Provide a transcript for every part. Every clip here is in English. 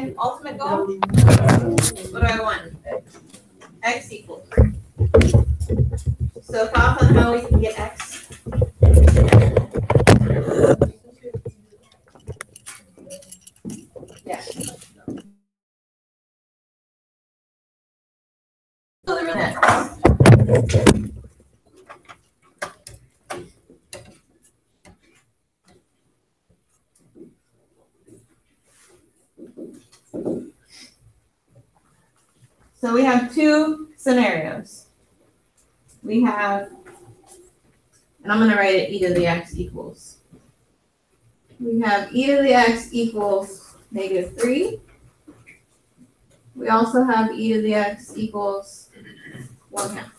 my ultimate goal? What do I want? X equals. So thoughts on how we can get X? Yeah. So the real X. So we have two scenarios. We have, and I'm going to write it e to the x equals. We have e to the x equals -3. We also have e to the x equals 1/2.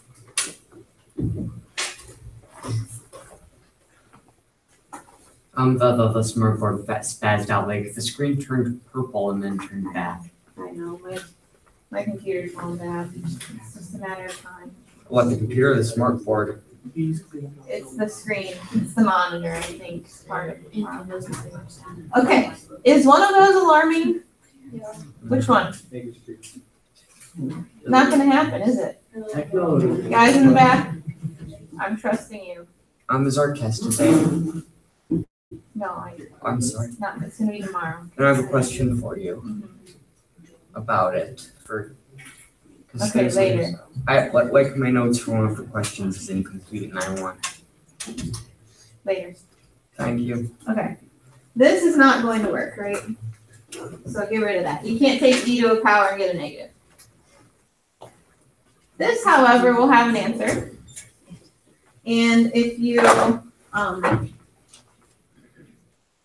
The smartboard spazzed out, like the screen turned purple and then turned back. I know, my computer's going bad. It's just a matter of time. What, the computer or the smartboard? It's the screen, it's the monitor, I think, is part of it. Okay, is one of those alarming? Which one? Not gonna happen, is it? Guys in the back, I'm trusting you. Is our test today? No, I'm sorry. not, it's gonna be tomorrow. And I have a question for you about it. Okay, later. I like my notes for one of the questions is incomplete and I want. Later. Thank you. Okay. This is not going to work, right? So get rid of that. You can't take e to a power and get a negative. This, however, will have an answer. And if you,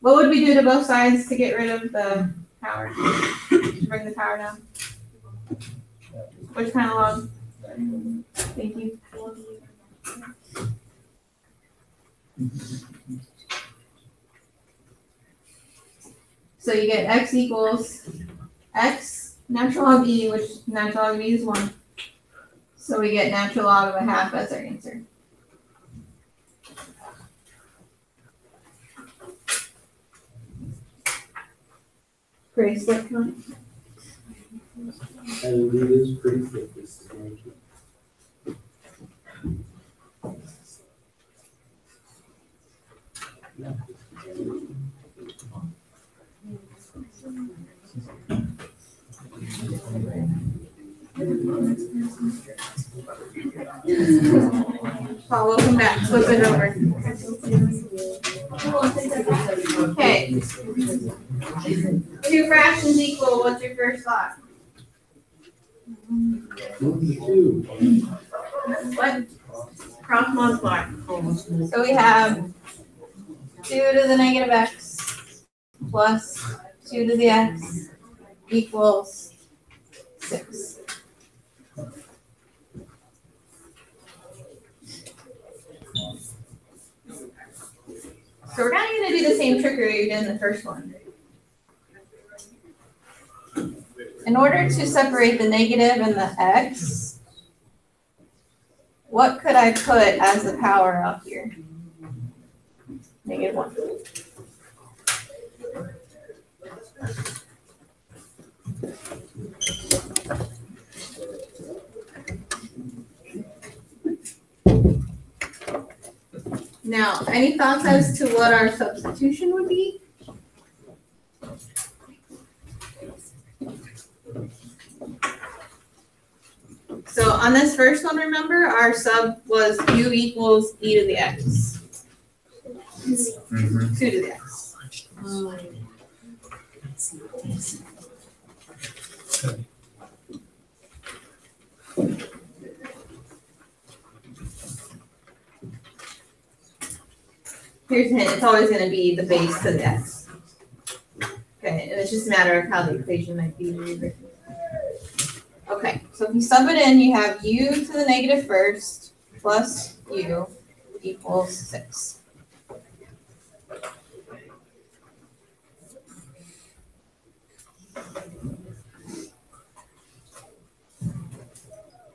what would we do to both sides to get rid of the power? To bring the power down? Which kind of log? Thank you. So you get x equals x natural log e, which natural log of e is 1. So we get natural log of 1/2 as our answer. Pretty slick, huh? And it is pretty thick, this is going to. Paul, welcome back. Flip it over. Okay. Two fractions equal. What's your first thought? What? Cross multiply. So we have 2 to the negative x plus 2 to the x equals 6. So we're kind of going to do the same trickery we did in the first one. In order to separate the negative and the x, what could I put as the power up here? -1. Now, any thoughts as to what our substitution would be? So on this first one, remember, our sub was u equals e to the x. 2 to the x. Here's a hint, it's always going to be the base to the x. Okay, and it's just a matter of how the equation might be rewritten. Okay, so if you sub it in, you have u to the negative first plus u equals 6.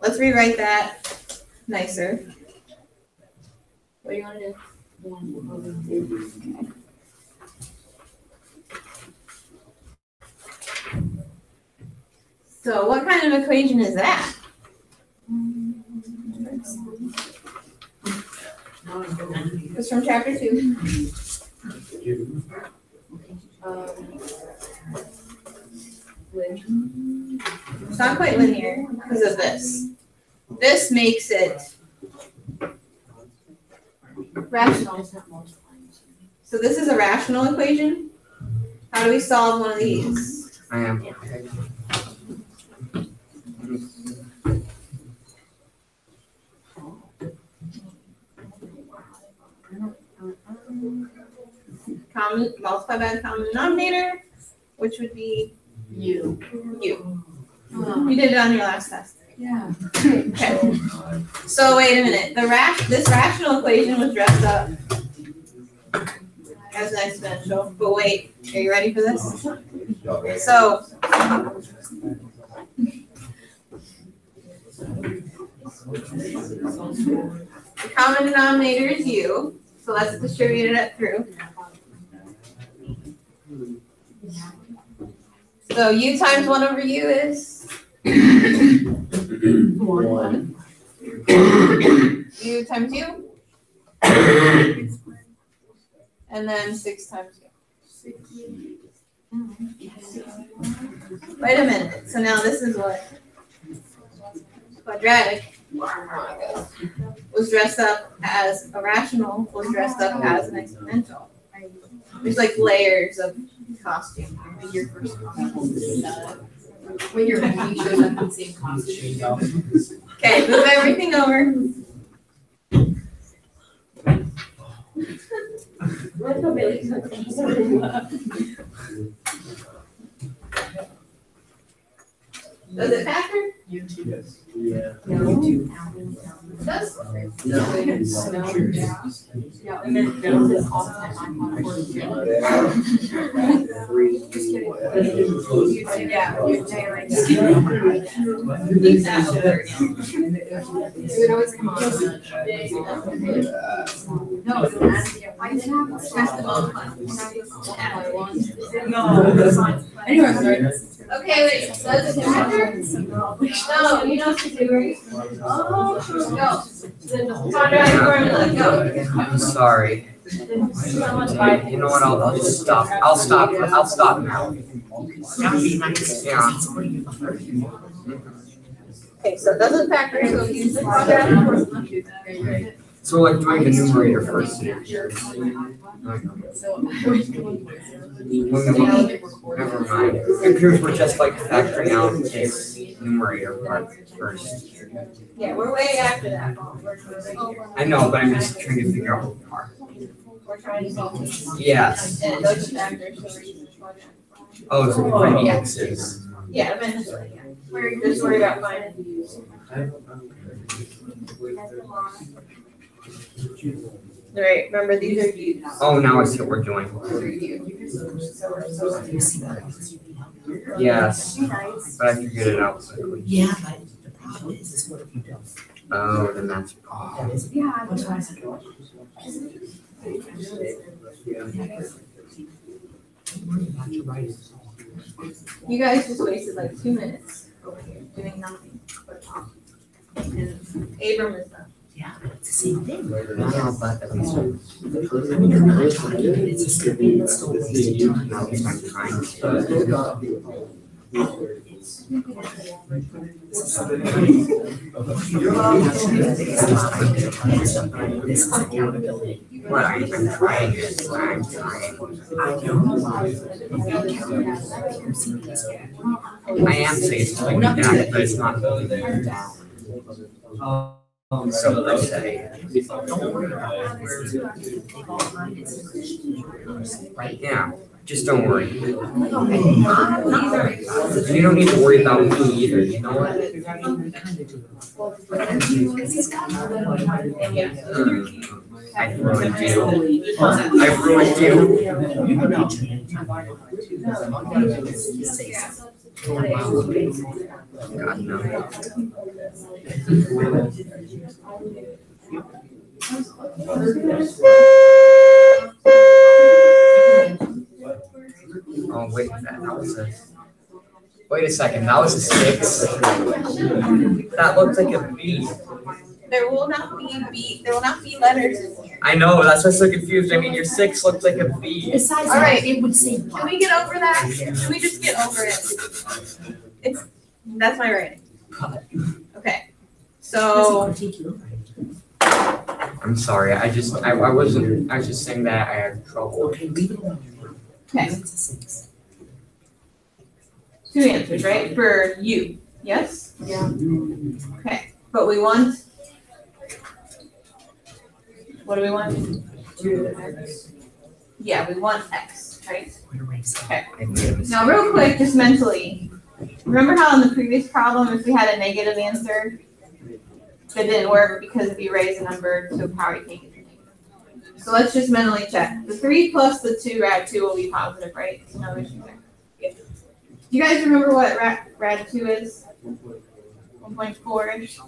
Let's rewrite that nicer. What do you want to do? Okay. So what kind of equation is that? It's from chapter 2. It's not quite linear because of this. This makes it rational. So this is a rational equation. How do we solve one of these? I am. Multiply by the common denominator, which would be You. you. You did it on your last test. Yeah. Okay. So wait a minute. This rational equation was dressed up as an exponential. But wait, are you ready for this? So the common denominator is u. So let's distribute it through. So u times 1 over u is 1. u times u. And then 6 times u. Wait a minute. So now this is what quadratic was dressed up as a rational, was dressed up as an exponential. There's like layers of costume. Your first when your baby shows up in the same costume. Okay, move everything over. Does it factor? Yes. Yeah. It does. Yeah, and then down this constant Yeah, you say like it always come on. No, it's not. I didn't have this. Has to multiply. Anyway, sorry. Okay, wait, does it factor? No, you don't have to do it. Go. Quadratic formula, go. I'm sorry. You know what? I'll just stop. I'll stop now. Yeah. Okay, so it doesn't factor, so use the quadratic formula. So like doing the numerator first. Never mind. Computers were just like factoring out this numerator part first. Yeah, we're way after that. I know, but I'm just trying to figure out what part. We're trying to solve this. Yes. And it doesn't factor, so we're using quadratic. Oh, so we find the x's. Yeah, eventually, yeah. We're just worried about finding the u's. Right, remember these are u's. Oh, now I see what we're doing. Yes, but I figured it out quickly. Yeah, but the problem is what if you don't? Oh, then that's. That is. Yeah. That's why I said. Don't worry about your writing. You guys just wasted like 2 minutes over here doing nothing but talking. And Abram is done. Yeah, but it's the same thing. No, but at least. I mean, I'm not talking, it's a stupid, it's still wasting time. At least I'm trying. This is accountability. What I'm trying is I'm trying. I am saying something like that, but it's not really there. So let's say. Don't worry about it. Right? Yeah, just don't worry. You don't need to worry about me either, you know what? I've ruined you. I've ruined you. God, no. Oh, wait, that was a. Wait a second, that was a 6. That looked like a B. There will not be letters in here. I know, that's why I'm so confused. I mean, your 6 looked like a B. Besides All right. that, it would say. Can we get over that? Can we just get over it? That's my writing. Okay. So, I'm sorry, I was just saying that I had trouble. Okay, leave it alone. okay, It's a 6. 2 answers, right? For you, yes? Yeah. Okay, but we want, what do we want? Yeah, we want X, right? Okay. I made a mistake. Now, real quick, just mentally, remember how in the previous problem, if we had a negative answer, that didn't work because if you raise a number to a power, you can't get the negative. So let's just mentally check. The 3 plus the 2 rad 2 will be positive, right? So no issue there. Do you guys remember what rad 2 is? 1.4-ish.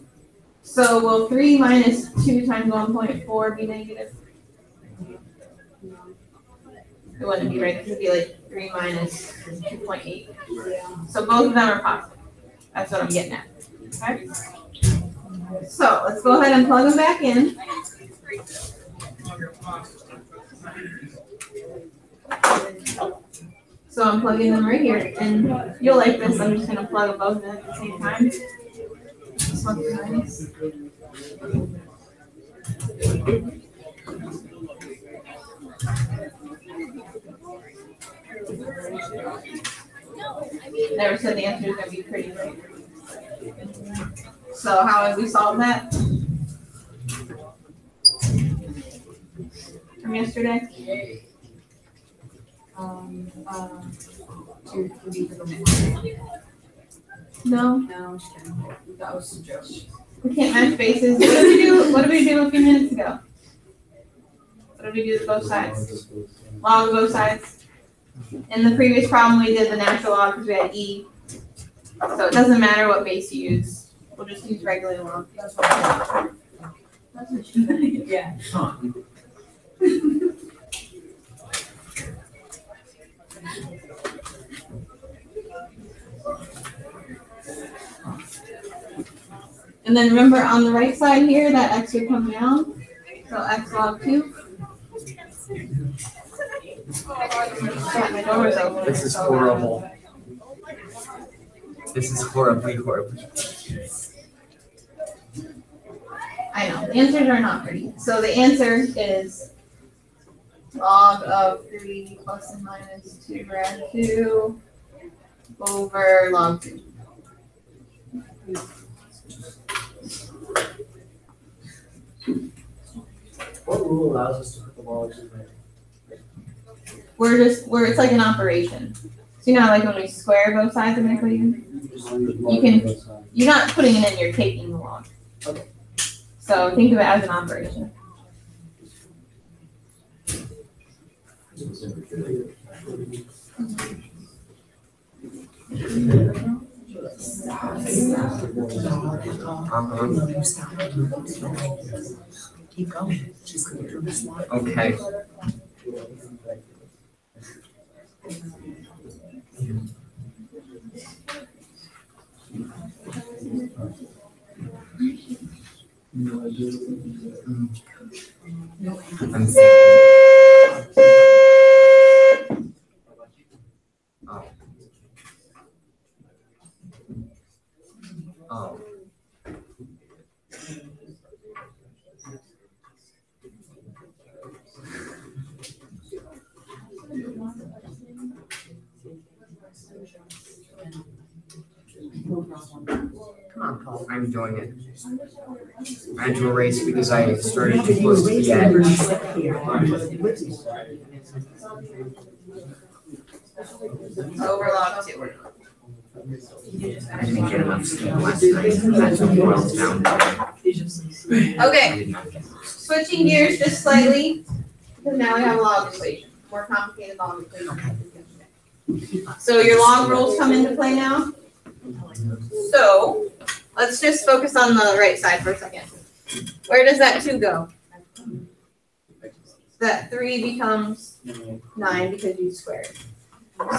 So will 3 minus 2 times 1.4 be negative? It wouldn't be, right? It would be like 3 minus 2.8. So both of them are positive. That's what I'm getting at. Okay? So let's go ahead and plug them back in. So I'm plugging them right here, and you'll like this. I'm just gonna plug them both in at the same time. This one's nice. Never said the answer is gonna be pretty, right? So how have we solved that? From yesterday? No, No, just kidding. That was a joke. we can't match bases. What did we do a few minutes ago? What did we do to both sides? Log both sides. In the previous problem, we did the natural log because we had E. So it doesn't matter what base you use. We'll just use regular log. That's what yeah. And then remember on the right side here, that X would come down. So X log 2. Yeah, my door was open. This is horrible. This is horribly horrible. I know, the answers are not pretty. So the answer is log of 3 plus and minus 2 rad 2 over log 2. What rule allows us to put the logs in there? It's like an operation. So you know how like when we square both sides of an equation? You can- You're not putting it in, you're taking the log. Okay. So think of it as an operation. No, stop. Keep going. She's going through this line. Okay. I'm oh. Oh. Come on, Paul. I'm doing it. I had to erase because I started too close to the edge. Over log 2. I didn't get enough sleep last night. That's what boils down to. Okay, I did not get switching gears just slightly, because now we have a log equation, more complicated log equation. So your log rules come into play now. So let's just focus on the right side for a second. Where does that 2 go? That 3 becomes 9 because you squared.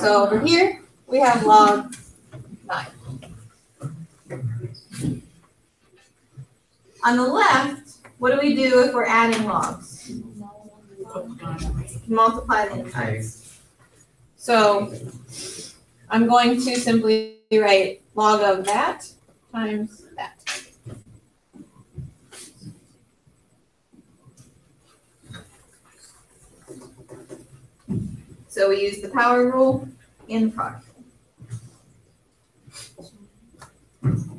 So over here, we have log On the left, what do we do if we're adding logs? Multiply the insides. So I'm going to simply write log of that times that. So we use the power rule and the product rule.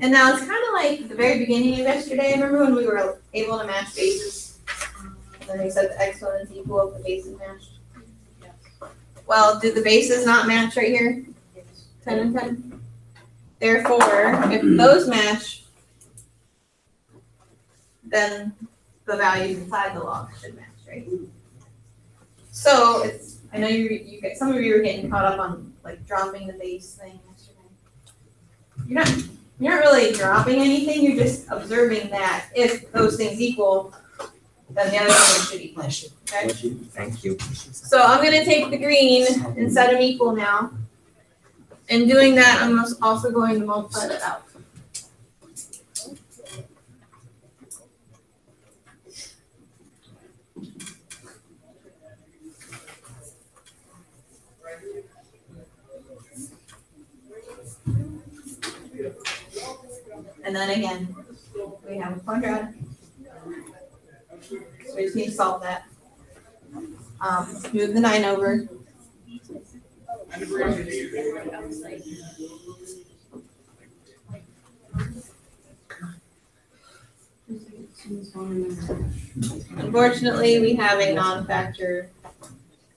And now it's kind of like the very beginning of yesterday. Remember when we were able to match bases? And then we said the exponents equal if the bases matched. Well, did the bases not match right here? 10 and 10. Therefore, if those match, then the values inside the log should match, right? So it's, I know you get, some of you were getting caught up on like dropping the base thing yesterday. You're not really dropping anything, you're just observing that if those things equal, then the other thing should equal. Okay? Thank you. So I'm gonna take the green and set them equal now. In doing that, I'm also going to multiply that out. And then again, we have a quadratic. So we just need to solve that. Move the 9 over. Unfortunately, we have a non-factor,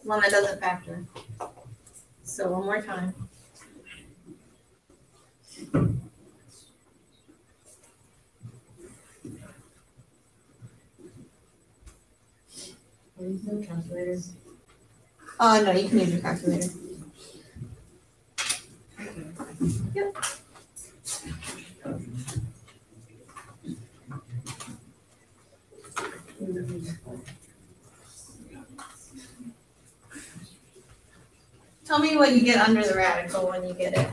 one that doesn't factor. So one more time. No calculators. Oh, no, you can use your calculator. Yep. Tell me what you get under the radical when you get it.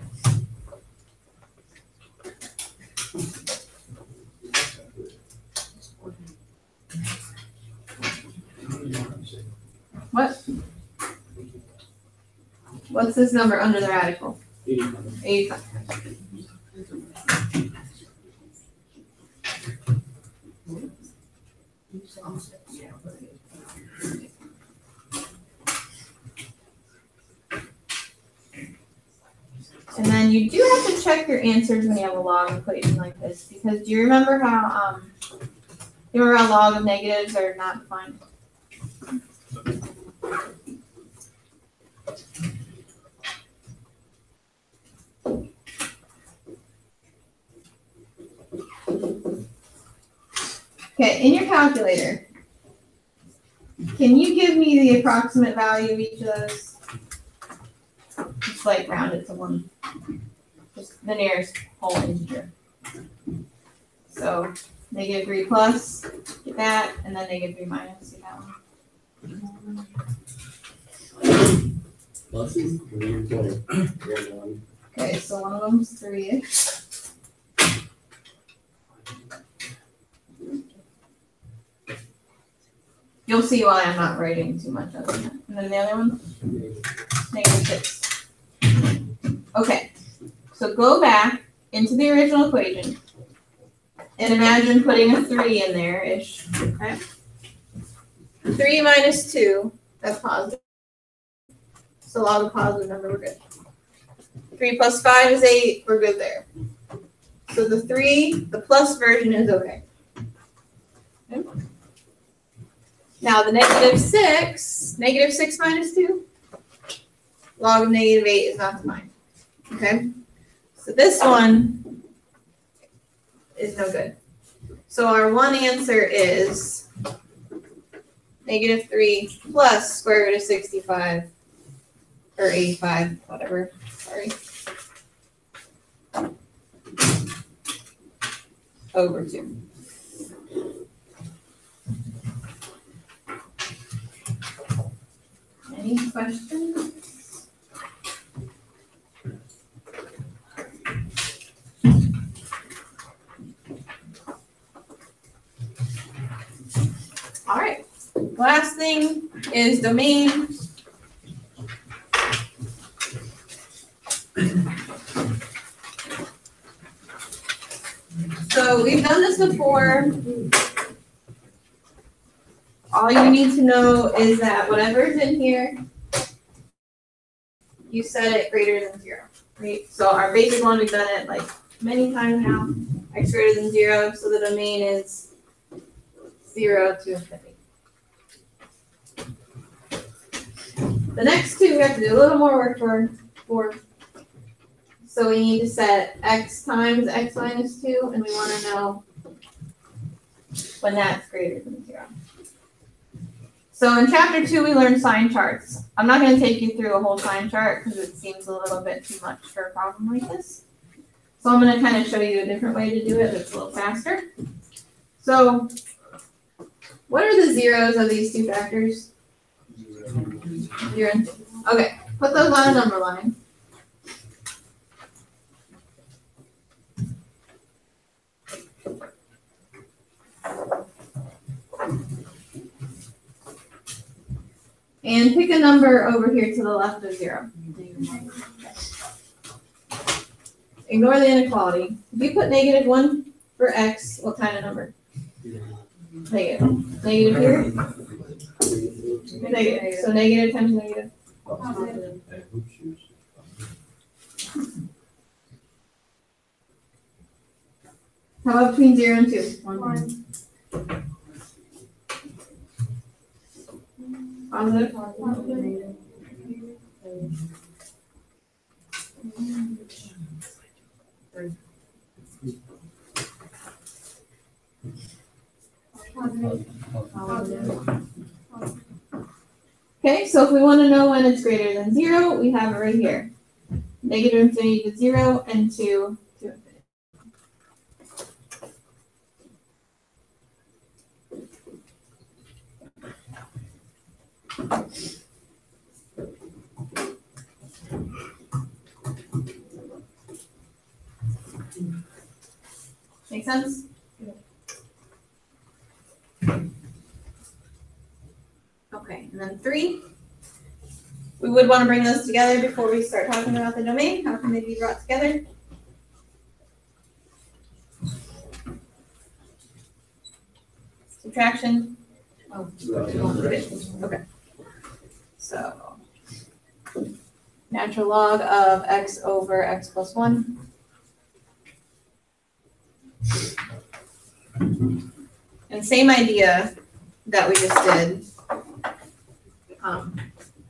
What? What's this number under the radical? 85. And then you do have to check your answers when you have a log equation like this, because do you remember how log of negatives are not defined? Okay, in your calculator, can you give me the approximate value of each of those? Just like round it to one, just the nearest whole integer. So -3 plus, get that, and then -3 minus, get that one. Pluses, what are you doing? Okay, so one of them's 3-ish. You'll see why I'm not writing too much other than that. And then the other one, -6. Okay, so go back into the original equation and imagine putting a 3 in there-ish, okay? 3 minus 2, that's positive. So log a positive number, we're good. 3 plus 5 is 8, we're good there. So the 3, the plus version is okay. Okay. Now the -6 minus 2, log of -8 is not defined. Okay? So this one is no good. So our one answer is -3 plus square root of 65, or 85, whatever, sorry, over 2. Any questions? Last thing is domain. So we've done this before. All you need to know is that whatever's in here, you set it greater than 0, right? So our basic one, we've done it like many times now, x greater than 0, so the domain is 0 to infinity. The next two we have to do a little more work for. So we need to set x times x minus 2, and we want to know when that's greater than 0. So in chapter 2, we learned sign charts. I'm not going to take you through a whole sign chart because it seems a little bit too much for a problem like this. So I'm going to kind of show you a different way to do it that's a little faster. So what are the zeros of these two factors? 0 and 2. Okay, put those on a number line. And pick a number over here to the left of 0. Ignore the inequality. If you put -1 for x, what kind of number? Negative. Negative here? Negative. So negative times negative. How about between 0 and 2? 1. Positive? Okay, so if we want to know when it's greater than 0, we have it right here. Negative infinity to 0 and 2 to infinity. Make sense? Okay, and then 3. We would want to bring those together before we start talking about the domain. How can they be brought together? Subtraction. Oh, okay. So natural log of x over x plus 1. And same idea that we just did.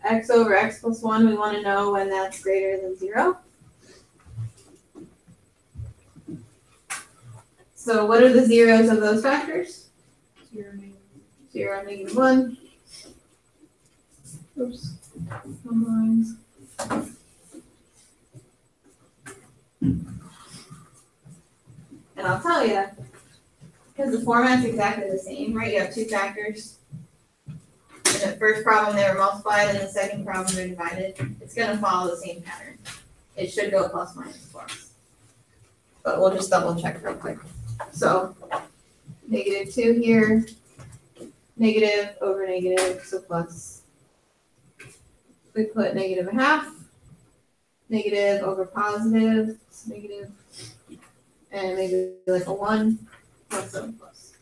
X over x plus 1, we want to know when that's greater than 0. So what are the zeros of those factors? 0, -1. Oops. Some lines. And I'll tell you, because the format's exactly the same, right? You have two factors. In the first problem, they were multiplied, and in the second problem, they're divided. It's going to follow the same pattern. It should go plus minus plus. But we'll just double check real quick. So, -2 here, negative over negative, so plus. We put -0.5, negative over positive, it's negative, and maybe like a 1, plus 7 plus.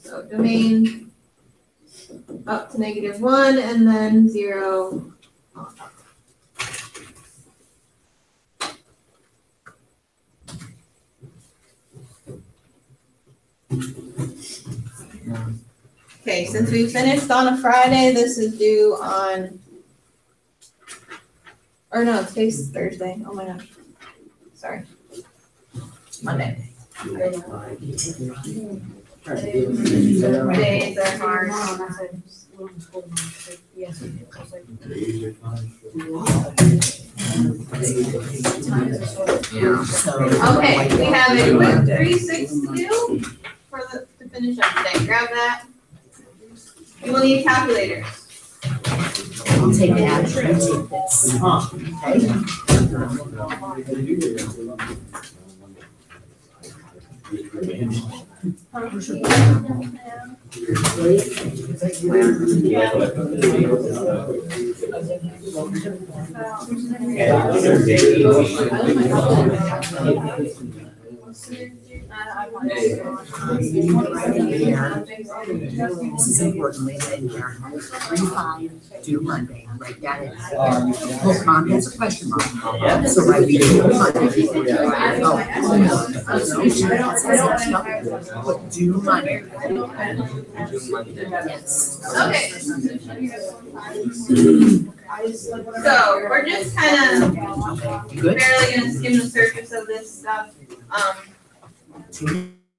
So domain up to -1 and then 0 on top. Okay, since we finished on a Friday, this is due on, or no, today's Thursday. Oh my gosh. Sorry. Monday. Days are hard. Okay, we have a quick 3-6 to do to finish up today. Grab that. You will need calculators. I'll take it out and take this. Okay. This is important, Lisa, in here. 3-5, due Monday, write that in. Oh, mom has a question mark. So write due Monday. Put due Monday. Yes. Okay. So we're just kind of Good. barely gonna skim the surface of this stuff.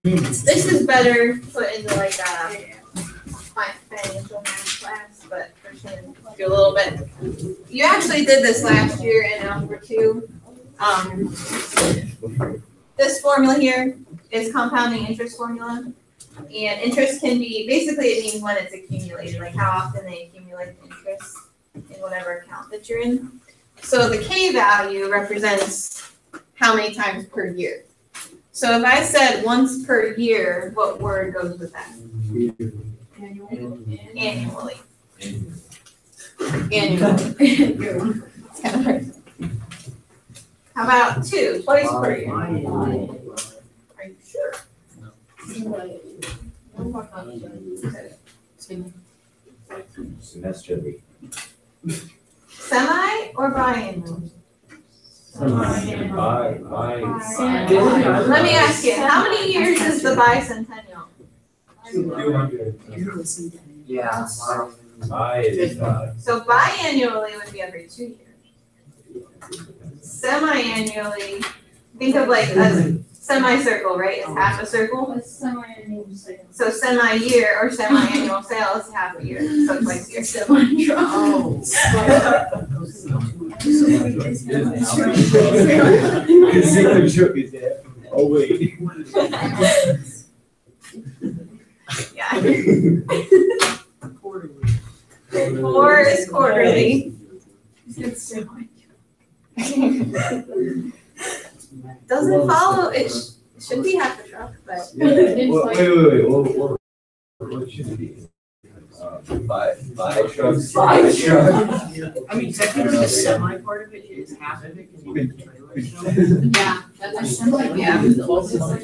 This is better put into like a financial math class, but we're just gonna do a little bit. You actually did this last year in Algebra 2. This formula here is compounding interest formula. And interest can be, basically it means when it's accumulated, like how often they accumulate interest in whatever account that you're in. So the K value represents how many times per year. So if I said once per year, what word goes with that? Annually. Annually. It's kind of hard. How about 2, twice per year? Are you sure? Semesterly. Semi or biannual? Let me ask you, how many years is the bicentennial? 200. Yeah. So biannually would be every 2 years. Semi-annually, think of like a semicircle, right? It's half a circle. So semi-year or semi-annual sale is half a year, so twice a year. Oh, wait. Yeah. 4 is quarterly. Doesn't follow, it should be half a truck, but. Wait. What should it be? 5 trucks. 5 trucks. I mean, technically the semi part of it is half of it. Yeah, that's a similar, yeah. Did you ever go to All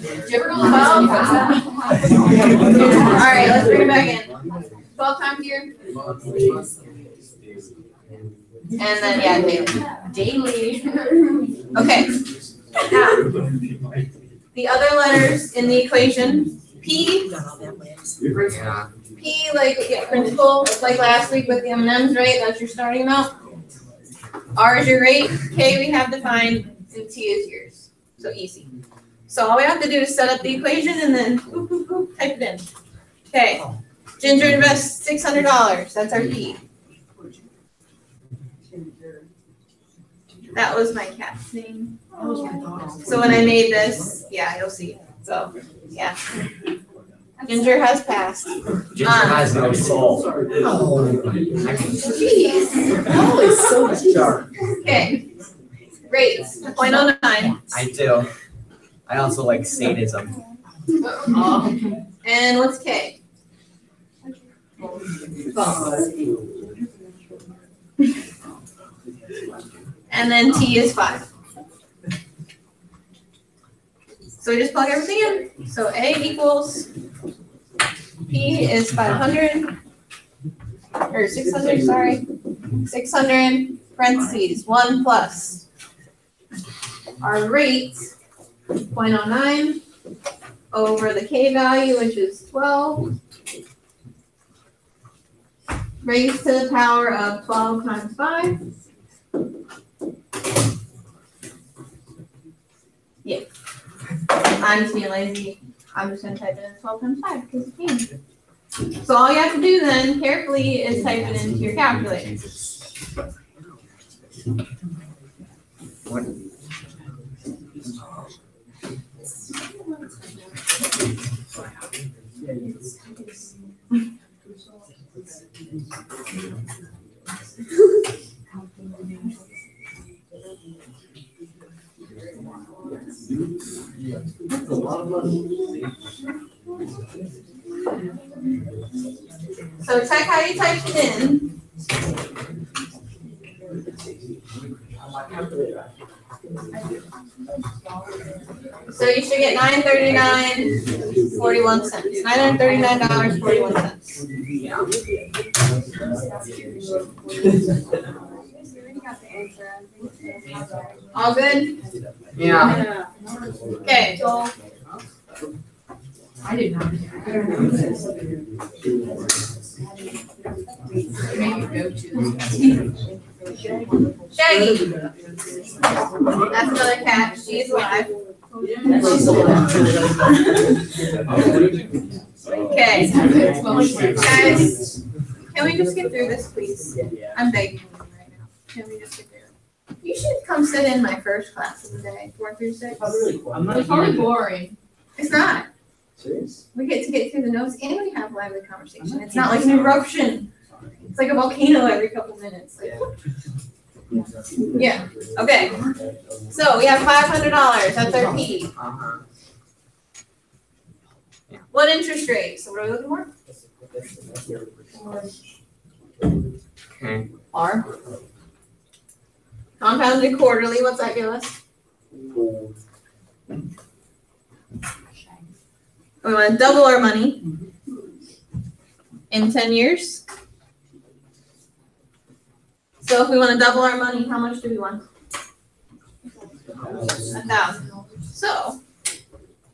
right, let's bring it back in. 12 times a year. And then, yeah, daily. Okay. Now, the other letters in the equation, P, Yeah. P like principal, like last week with the M&Ms, right? That's your starting amount. R is your rate, K we have defined, and T is yours. So easy. So all we have to do is set up the equation and then boop, boop, boop, type it in. Okay. Ginger invests $600. That's our P. That was my cat's name. So when I made this, yeah, you'll see. So, yeah. Ginger has passed. Ginger has no soul. Jeez. Oh, it's so dark. Okay. Rates, 0.09. I do. I also like sadism. And what's K? And then T is 5. So we just plug everything in. So A equals, P is 500, or 600, sorry. 600, parentheses, 1 plus. Our rate, 0.09, over the K value, which is 12. Raised to the power of 12 times 5. Yeah. I'm just being lazy. I'm just gonna type it in 12 times 5 because you can. So all you have to do then carefully is type it into your calculator. What? That's a lot of money. So check how you typed it in. So you should get $939.41. $939.41. All good? Yeah. Okay. I did not. Maybe go to. Shaggy. That's another cat. She's alive. Okay. Guys, can we just get through this, please? I'm begging you right now. Can we just get through it? You should come sit in my first class of the day, 4 through 6. It's probably boring. It's not. Serious? We get to get through the notes and we have lively conversation. It's not like an eruption. It's like a volcano every couple minutes. Like, yeah. Okay. So we have $500. That's our P. Uh-huh. What interest rate? So what are we looking for? Okay. R. Compounded quarterly. What's that give us? We want to double our money in 10 years. So if we want to double our money, how much do we want? 1,000. So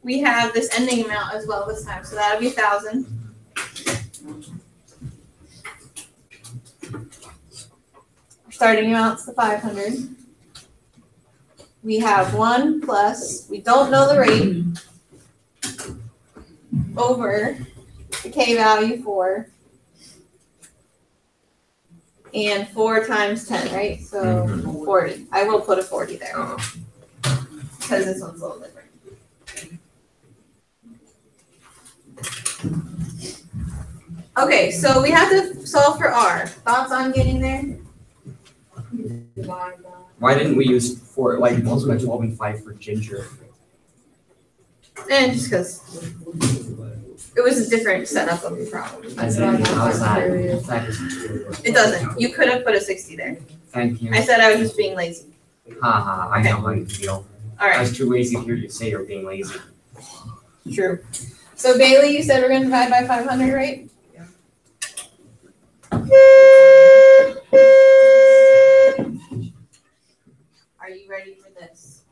we have this ending amount as well this time. So that'll be 1,000. Starting amount's the 500. We have 1 plus, we don't know the rate, over the K value 4. And 4 times 10, right? So 40. I will put a 40 there Oh. because this one's a little different. Okay, so we have to solve for R. Thoughts on getting there? Why didn't we use multiply 12 and 5 for ginger? Just because it was a different setup of the problem. As in, how's that? It doesn't. You could have put a 60 there. Thank you. I said I was just being lazy. Haha, I know how you feel. All I right, was too lazy to hear you say you're being lazy. true. So Bailey, you said we're going to divide by 500, right? Are you ready for this?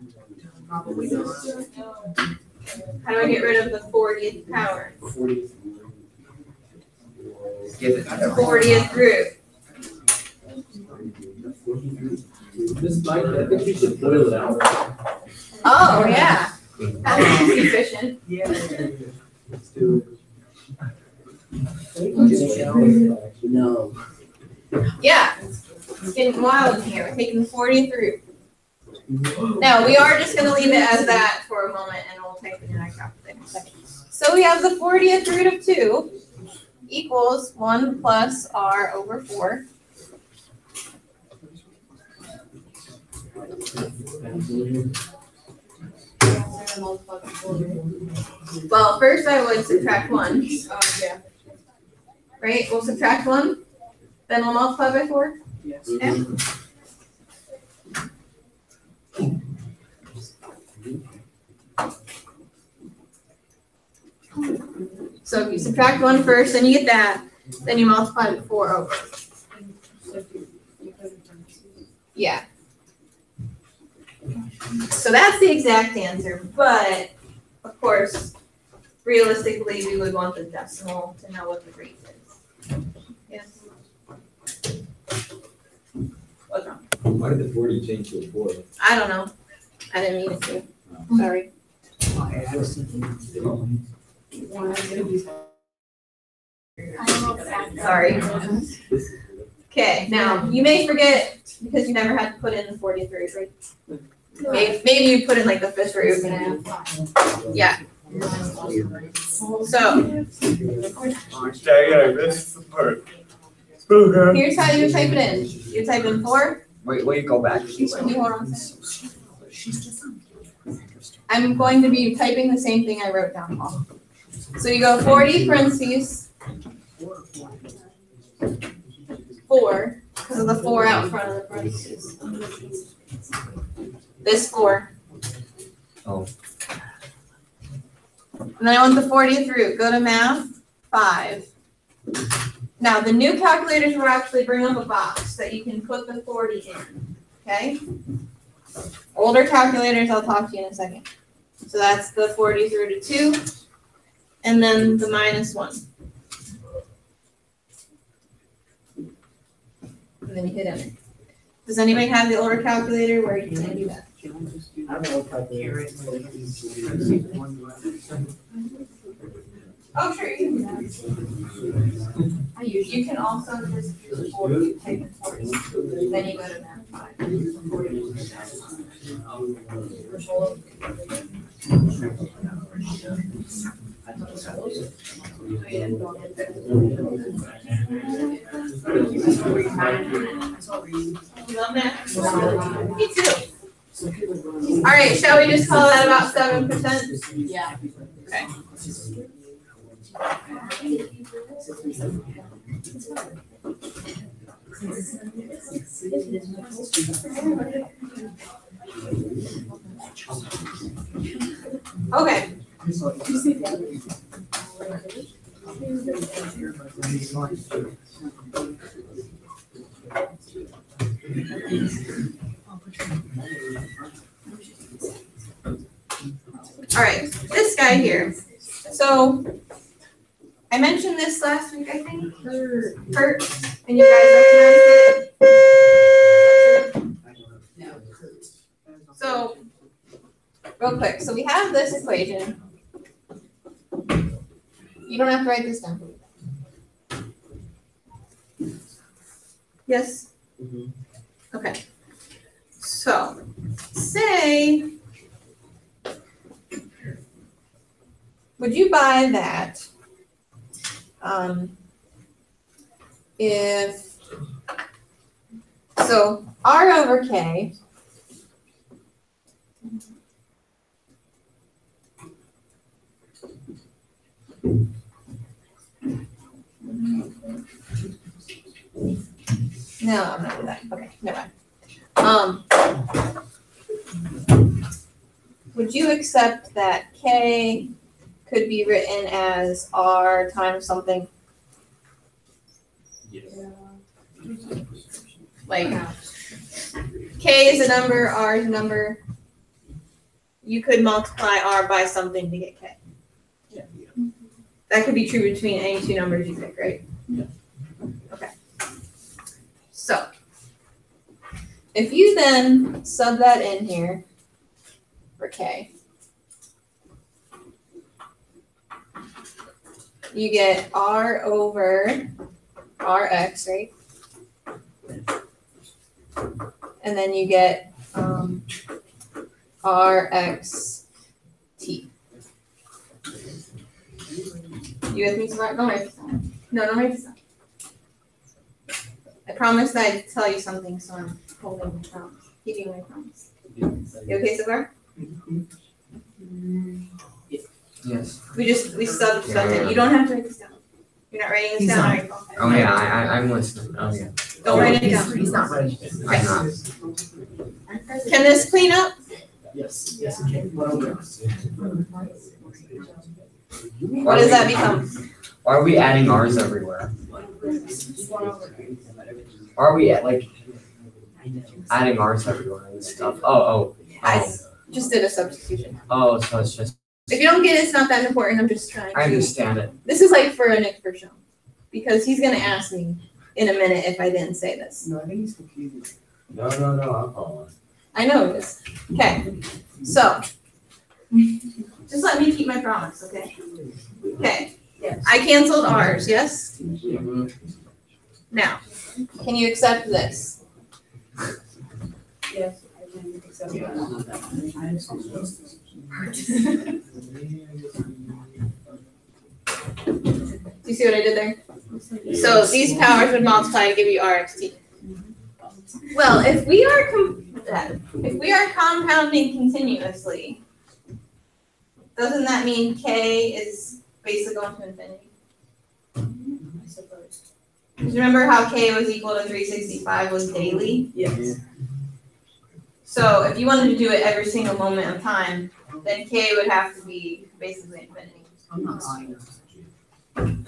Probably not. How do I get rid of the 40th power? Give it. 40th root. Miss Mike, I think you should boil it out. Oh, yeah. That's efficient. Let's do No. Yeah. It's getting wild in here. We're taking the 40th root. No, we are just going to leave it as that for a moment and we'll type it in our calculator in a second. So we have the 40th root of 2 equals 1 plus r over 4. Well, first I would subtract 1. Right? We'll subtract 1. Then we'll multiply by 4. Yes. Yeah. So if you subtract 1 first, then you get that. Then you multiply by 4 over. Yeah. So that's the exact answer, but of course, realistically, we would want the decimal to know what the rate is. Yes. What's wrong? Why did the 40 change to a 4? I don't know. I didn't mean it to. Sorry. I was thinking. Sorry. Okay, now you may forget because you never had to put in the 40th root, right? Maybe you put in like the 5th root. Yeah. So Dang, I missed the part. here's how you type it in. You type in 4. Wait, go back. Can you hold on a second? I'm going to be typing the same thing I wrote down, Paul. So you go 40 parentheses, 4, because of the 4 out front of the parentheses. This 4. Oh. And then I want the 40th root. Go to math, 5. Now, the new calculators will actually bring up a box that you can put the 40 in, okay? Older calculators, I'll talk to you in a second. So that's the 40th root of 2, and then the minus 1. And then you hit enter. Does anybody have the older calculator where you can do that? Oh, sure, you can do that. I usually. You can also just do the 40, take the 40, then you go to math 5. You love math? Me too. All right, shall we just call that about 7%? Yeah. Okay. Okay. All right, this guy here. So I mentioned this last week, I think. Kurt, and you guys recognized it. No. So, real quick, so we have this equation. You don't have to write this down. Yes? Okay. So, say, would you buy that if, so R over K no, I'm not doing that. Okay, never mind. Would you accept that K could be written as R times something? Like, K is a number, R is a number. You could multiply R by something to get K. Yeah. That could be true between any two numbers you pick, right? Yeah. Okay. So, if you then sub that in here for K, you get R over Rx, right? And then you get Rx T. You with me, Samara? Don't write this down. No, don't write this down. I promised I'd tell you something, so I'm holding my promise, keeping my promise. You okay so far? Yes. We subbed something. You don't have to write this down. You're not writing this He's down, not. are you? Okay. Oh yeah, I'm listening. Oh yeah. Don't write it down. He's not ready. I'm not. Can this clean up? Yes, yes, it can. What over? What does that become? Why are we adding R's everywhere? Why are we adding R's everywhere and stuff? Oh. I just did a substitution. Oh, so it's just, If you don't get it, it's not that important. I'm just trying I to. understand it. This is like for a Nick for show. Because he's gonna ask me in a minute if I didn't say this. No, I think he's confused. No, I'm following. I know it is. Okay, so just let me keep my promise, okay? Okay, I canceled R's, yes? Now, can you accept this? Yes, I can accept that. Do you see what I did there? So these powers would multiply to give you RXT. Well, if we are compounding continuously, doesn't that mean K is basically going to infinity. Because remember how k was equal to 365 was daily? Yes. So if you wanted to do it every single moment of time, then k would have to be basically infinity. I'm not lying. Do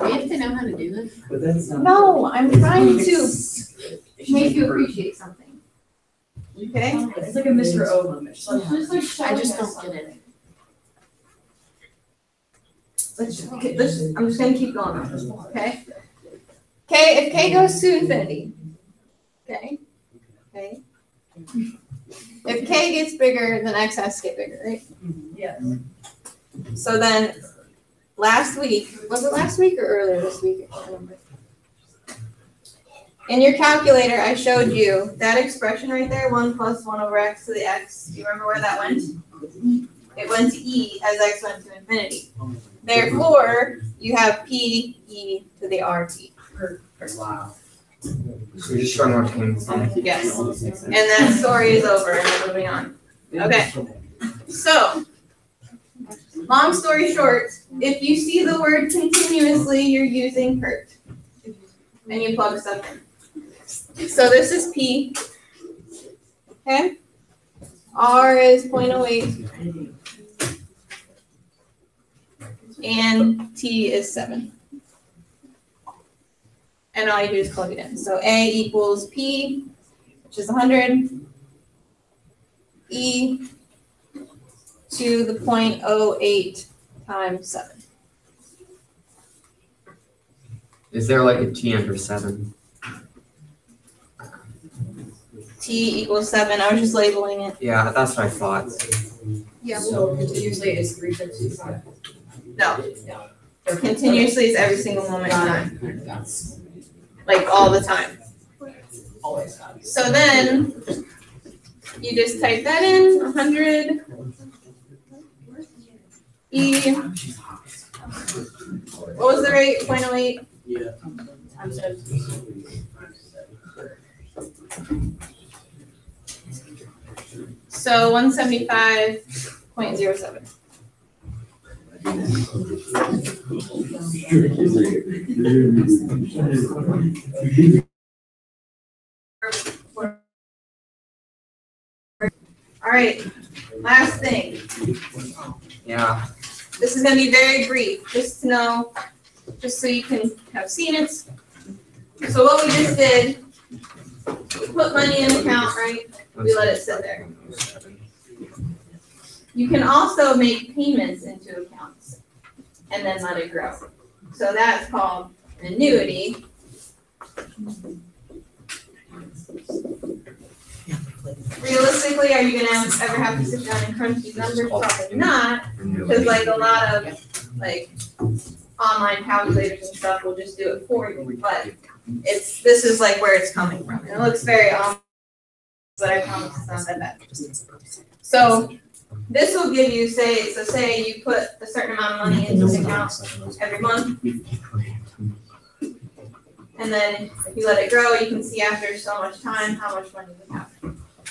you have to know how to do this? But that's not. No, I'm trying to make you appreciate something. Okay? It's like a Mr. O moment. Just like- I just don't get it. I'm just gonna keep going on this, okay? Okay, if k goes to infinity, okay? Okay. If k gets bigger, then x has to get bigger, right? Yes. So then, last week, was it last week or earlier this week? I can't remember. In your calculator, I showed you that expression right there, 1 plus 1 over x to the x. Do you remember where that went? It went to e as x went to infinity. Therefore, you have p e to the rt. Wow. So you're just showing what came from. Yes. And that story is over and we're moving on. Okay. So, long story short, if you see the word continuously, you're using PERT. And you plug stuff in. So this is P. Okay? R is 0.08. And T is 7. And all you do is plug it in. So A equals P, which is 100. E to the 0.08 times 7. Is there like a T under 7? T equals 7. I was just labeling it. Yeah, that's what I thought. Yeah. So continuously is 365. No. Continuously is every single moment of time. Like all the time. Always have. So then you just type that in, 100 E. What was the rate? 0.08? Yeah. So 175.07. All right, last thing. Yeah. This is gonna be very brief, just to know, just so you can have seen it. So what we just did, we put money in an account, right? We let it sit there. You can also make payments into accounts and then let it grow. So that's called an annuity. Realistically, are you gonna ever have to sit down and crunch these numbers? Probably not, because like a lot of like online calculators and stuff will just do it for you, but this is like where it's coming from. And it looks very but I promise it's not that bad. So this will give you, say you put a certain amount of money into an account every month, and then if you let it grow, you can see after so much time how much money you have.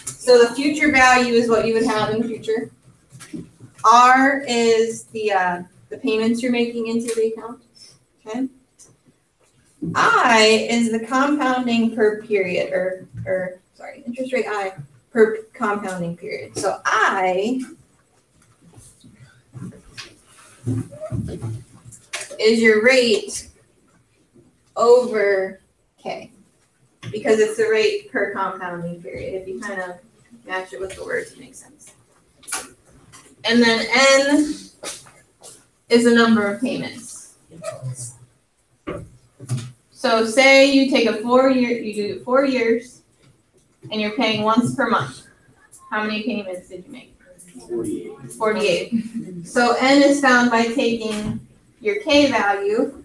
So the future value is what you would have in the future. R is the payments you're making into the account. Okay. I is the compounding per period, or interest rate I per compounding period. So I is your rate over K, because it's the rate per compounding period. If you kind of match it with the words, it makes sense. And then N is the number of payments. So say you take you do 4 years, and you're paying once per month. How many payments did you make? 48. So N is found by taking your K value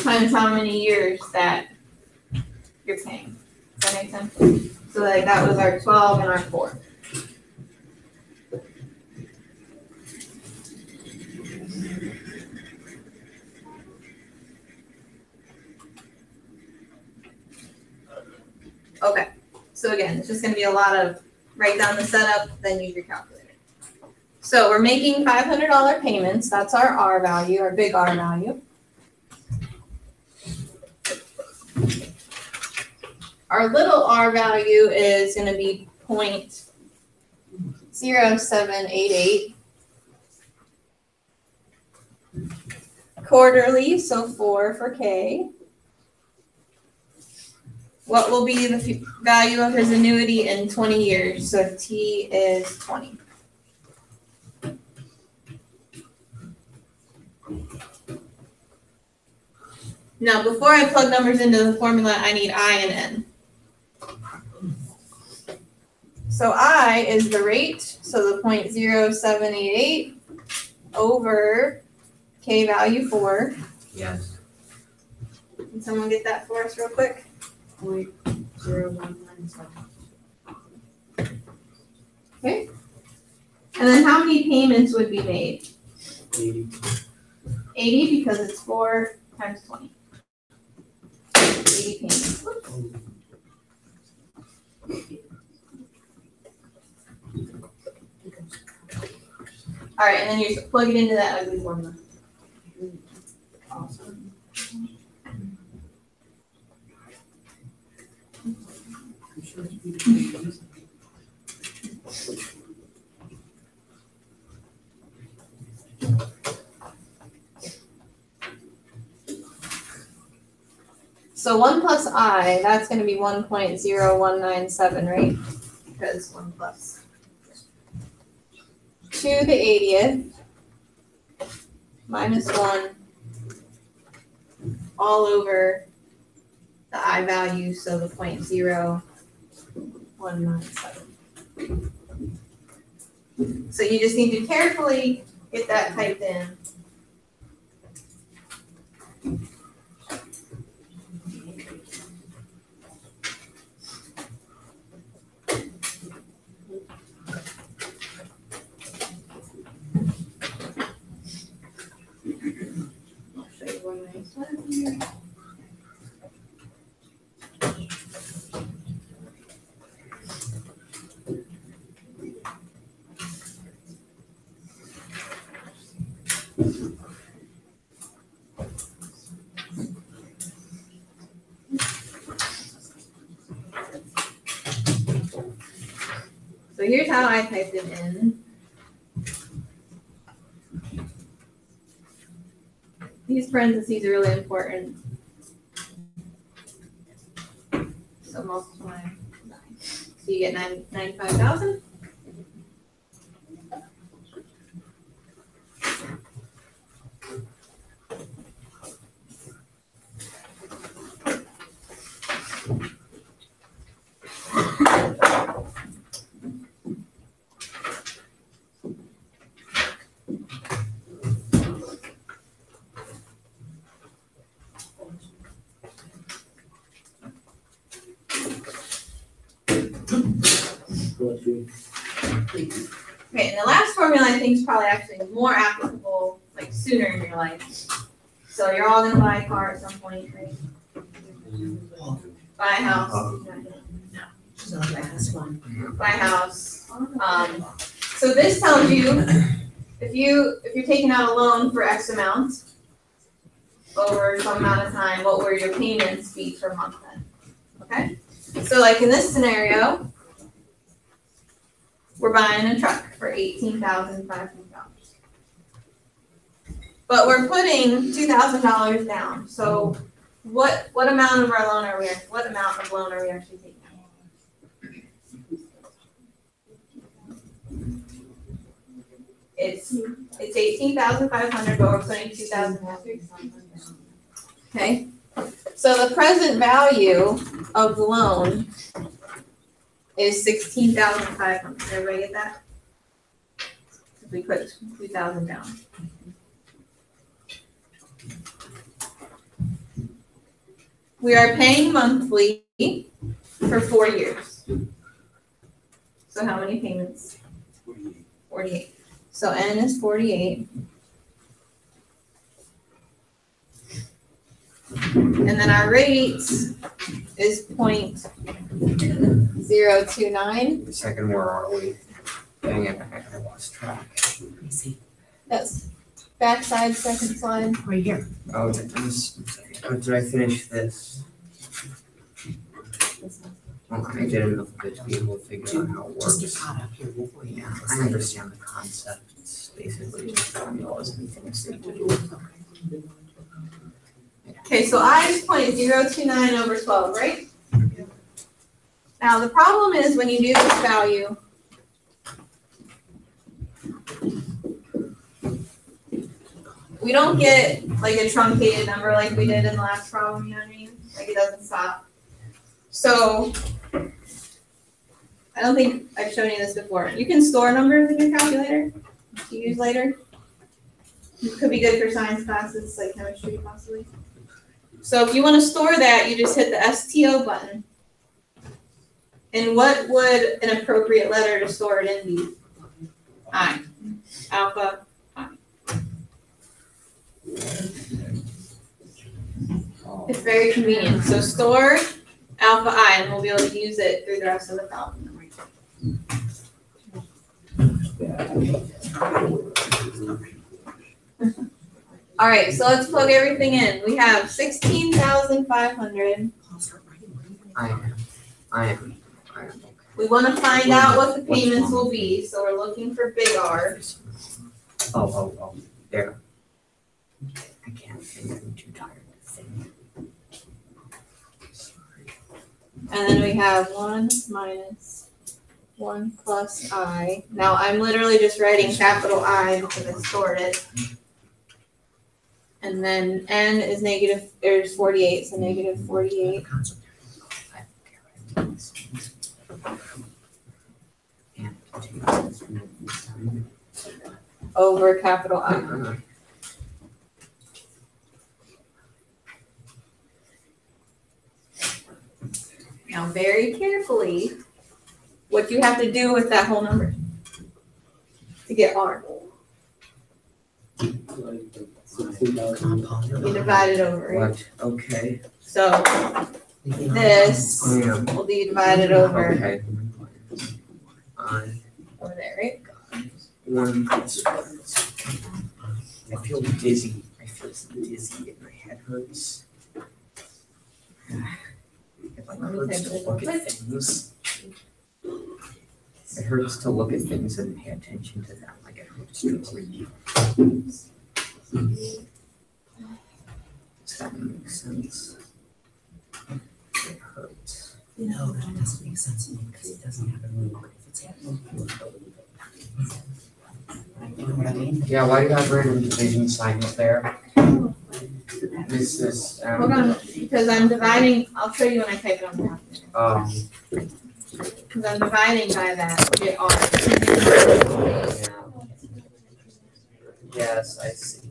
times how many years that you're paying. Does that make sense? So like that was our 12 and our 4. Okay, so again, it's just gonna be a lot of write down the setup, then use your calculator. So we're making $500 payments, that's our R value, our big R value. Our little R value is gonna be 0.0788. Quarterly, so 4 for K. What will be the value of his annuity in 20 years? So T is 20. Now, before I plug numbers into the formula, I need I and N. So I is the rate, so the 0.0788 over K value 4. Yes. Can someone get that for us real quick? 0.0197. Okay. And then how many payments would be made? 80. 80 because it's 4 times 20. 80 payments. All right, and then you just plug it into that ugly formula. So 1 plus I, that's gonna be 1.0197, right? Because 1 plus 2 to the 80th minus 1 all over the I value, so the 0.0197. So you just need to carefully get that typed in. I'll show you one nice one here. So here's how I typed it in. These parentheses are really important. So multiply 9. So you get 95,000. Okay, and the last formula I think is probably actually more applicable, like sooner in your life. So you're all gonna buy a car at some point, right? Buy a house. So last one. Buy a house. So this tells you if you're taking out a loan for X amount over some amount of time, what will your payments be per month then? Okay? So like in this scenario, we're buying a truck for $18,500. But we're putting $2,000 down. So what amount of our loan are we actually taking out? It's $18,500, but we're putting $2,000 down. Okay? So the present value of the loan is $16,500. Everybody get that? If we put 2,000 down. We are paying monthly for 4 years. So how many payments? 48. So N is 48. And then our rate is 0.029. The second, where are we? Dang it, I lost track. Let me see, That's backside, second slide. right here. Oh, did I finish this? Well, I did enough of it to be able to figure out how it Just get works. caught up here, we'll wait. Yeah, I understand the concept. It's basically just formulas and things that you do. Okay, so I is 0.029 over 12, right? Now, the problem is when you do this value, we don't get like a truncated number like we did in the last problem, you know what I mean? Like it doesn't stop. So, I don't think I've shown you this before. You can store numbers in your calculator to use later. It could be good for science classes like chemistry possibly. So if you want to store that, you just hit the STO button. And what would an appropriate letter to store it in be? I. Alpha, I. It's very convenient. So store alpha I, and we'll be able to use it through the rest of the problem. All right, so let's plug everything in. We have 16,500. I am okay. We want to find out what the payments will be, so we're looking for big R. Oh, there. I can't think, I'm too tired to think. Sorry. And then we have 1 minus 1 plus I. Now I'm literally just writing capital I because I stored it. And then N is negative, there's 48, so negative 48 over capital I. Now very carefully, what do you have to do with that whole number to get R? You divide it over, right? What? Okay. So this Yeah. will be divided over Okay. over there, right? One. I feel dizzy. I feel so dizzy and my head hurts. It like hurts to look at things. It hurts to look at things and pay attention to them. Like it hurts to read. Does that make sense? It hurts. No, that doesn't make sense to me because it doesn't happen when it's happening. You know what I mean? Yeah, why do you have random division signs there? This is, Hold on, because I'm dividing, I'll show you when I type it on the calculator. Because I'm dividing by that to get R. Yeah. Yes, I see.